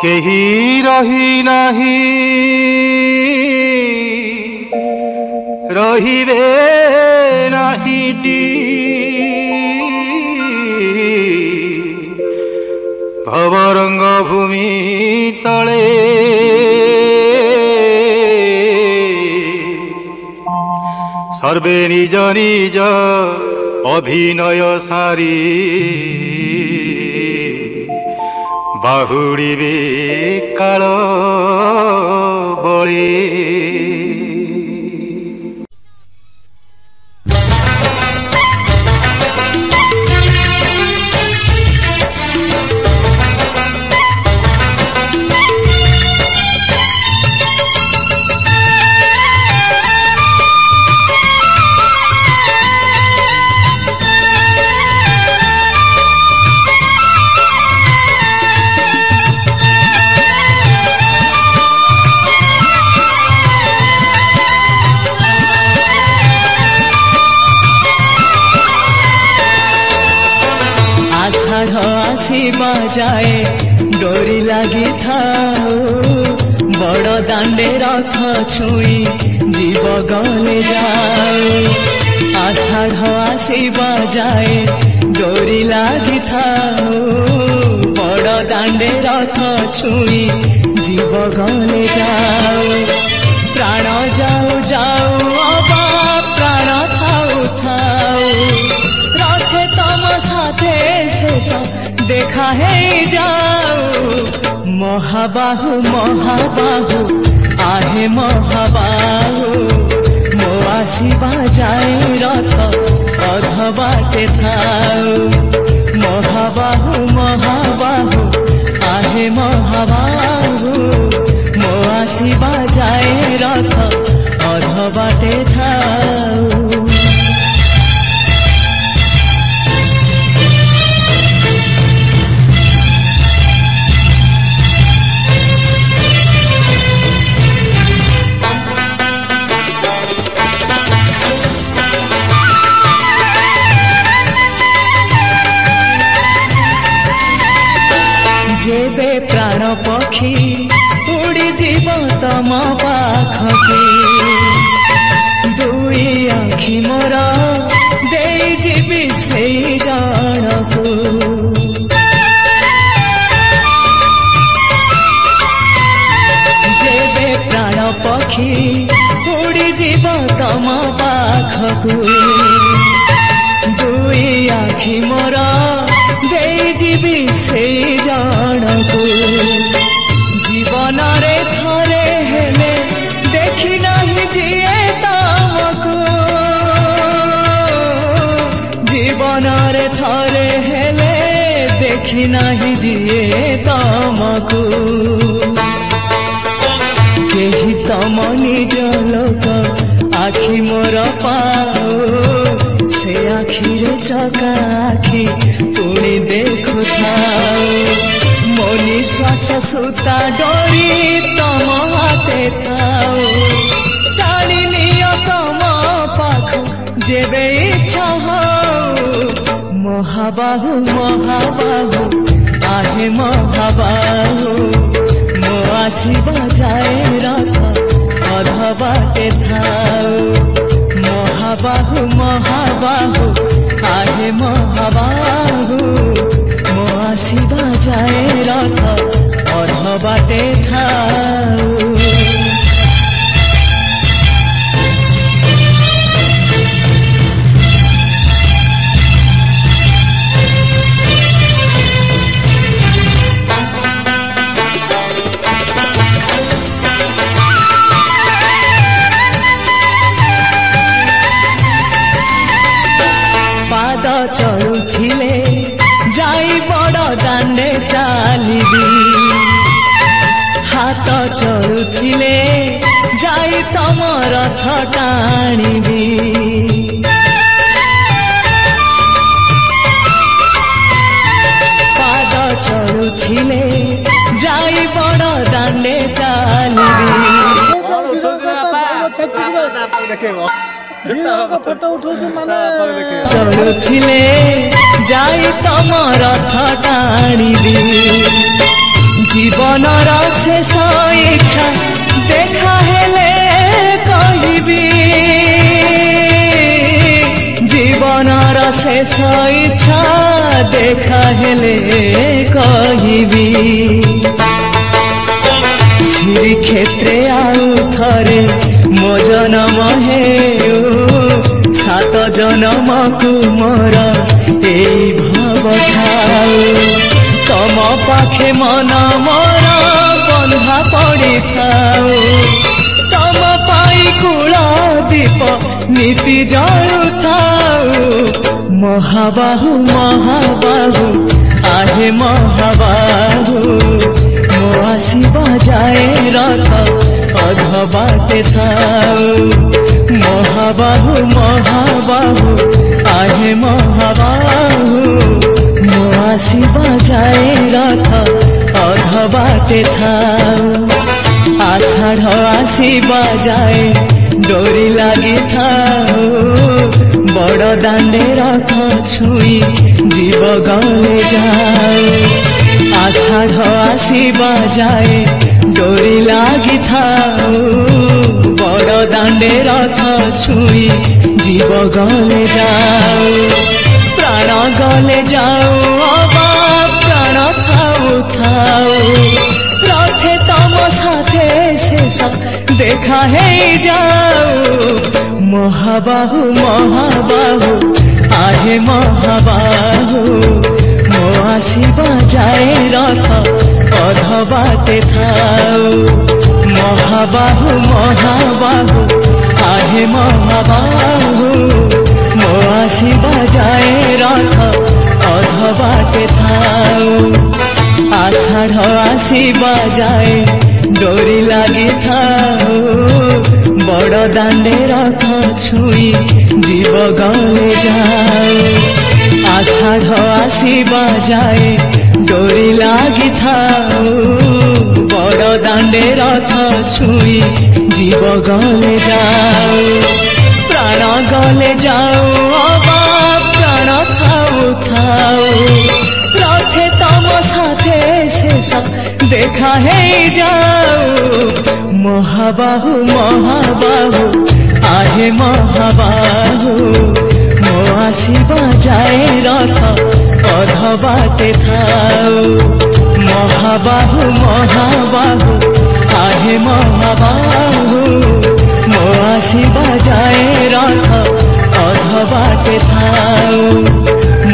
केही रही नाही रहिबे नाही भवरंग भूमि तले सर्वे निज निज अभिनय सारी बाहुड़ीबे काल बळे। आसीबा जाए डोरी लगी थाओ बड़ दांडे रथ छुई जीव गले जाए। आषाढ़ आसीबा जाए डोरी लगी थाओ बड़ दांडे रथ छुई जीव गले जाए। प्राण जाऊ जाऊ अबा प्राण थाऊ थाऊ रथे तम साथे शेष देखा है जाओ। महाबाहु महाबाहु आहे महाबाहु मो आसीबा जाए रथ अध बाटे थाओ। महाबाहु महाबाहु आहे महाबाहु मो आसीबा जाए रथ अध बाटे थाओ। जेबे प्राण पक्षी उड़ी जीव तम पाखके दुई आखि मोर दे जीवी से जानकू। जेबे प्राण पक्षी उड़ी जीव तम पाखकू दुई आखि मोर दे जीवी से जानकू। जीवन रे थरे हेले देखी नहीं जिए तमको जीवन रे थरे हेले देखी नहीं जिए तमको। केही तम निज लोक आखि मोर पाओ से आखि रे चका आखि पुणी देखु थाओ। मो निश्वास सूता डोरी तम हाथे थाओ टाणी नियो तम पाख जेबे इच्छा हो। महाबाहु महाबाहु आहे महाबाहु मो आसीबा जाए रथ अध बाटे थाओ। महाबाहु महाबाहु आहे महाबाहु मो आसीबा जाए रथ अध बाटे थाओ। चलुथिले जाई बड़ दांडे चालिबी हाथ चलुथिले जाई तम रथ टाणिबी। पाद चलुथिले जाई बड़ दांडे चालिबी फोटो उठाऊ माने चलुथिले जाई तम रथ टाणिबी जीवनर शेष इच्छा देखा हेले कहिबी जीवनर शेष इच्छा देखा हेले कहिबी श्रीक्षेत्रे आउ थरे मो जनम हेउ सात जनम को मोर एई भाव ठाउ तम पाखे मन मोर बंधा पड़ी थाउ तम पाई कूल दीप नीति जलु थाउ महाबाहु महाबाहु आहे महाबाहु मो आसीबा जाए रथ अध बाटे थाउ महाबाहु महाबाहु आहे महाबाहु मो आसीबा जाए रथ अध बाटे थाउ आषाढ़ आसीबा जाए डोरी लगी थाउ बड़ दांडे रथ छुई जीव गले जाए आषाढ़ आसीबा जाए डोरी लगी थाउ बड़ दांडे रथ छुई जीव गले जाऊ प्राण गले जाऊ अबा प्राण थाऊ थाऊ रथे तम साथे शेष देखा है जाऊ महाबाहु महाबाहु आहे महाबाहु मो आसीबा जाए रथ अध बाटे थाउ महाबाहु महाबाहु आहे महाबाहु मो आसीबा जाए रथ अध बाटे थाउ आषाढ़ आसीबा जाए डोरी लगी थाउ बड़ दांडे रथ छुई जीव गले जाऊ आषाढ़ आसीबा जाए डोरी लगी थाउ बड़ दांडे रथ छुई जीव गले जाऊ प्राण गले जाऊ अबा प्राण थाऊ थाऊ रथे तम साथे शेष देखा है जाऊ महाबाहु महाबाहु आहे महाबाहु मो आसीबा जाए रथ अध बाटे थाउ महाबाहु महाबाहु आहे महाबाहु मो आसीबा जाए रथ अध बाटे थाउ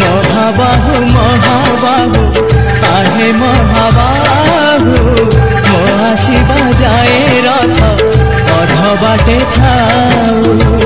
महाबाहु महाबाहु आहे महाबाहु मो आसीबा जाए रथ अध बाटे थाउ।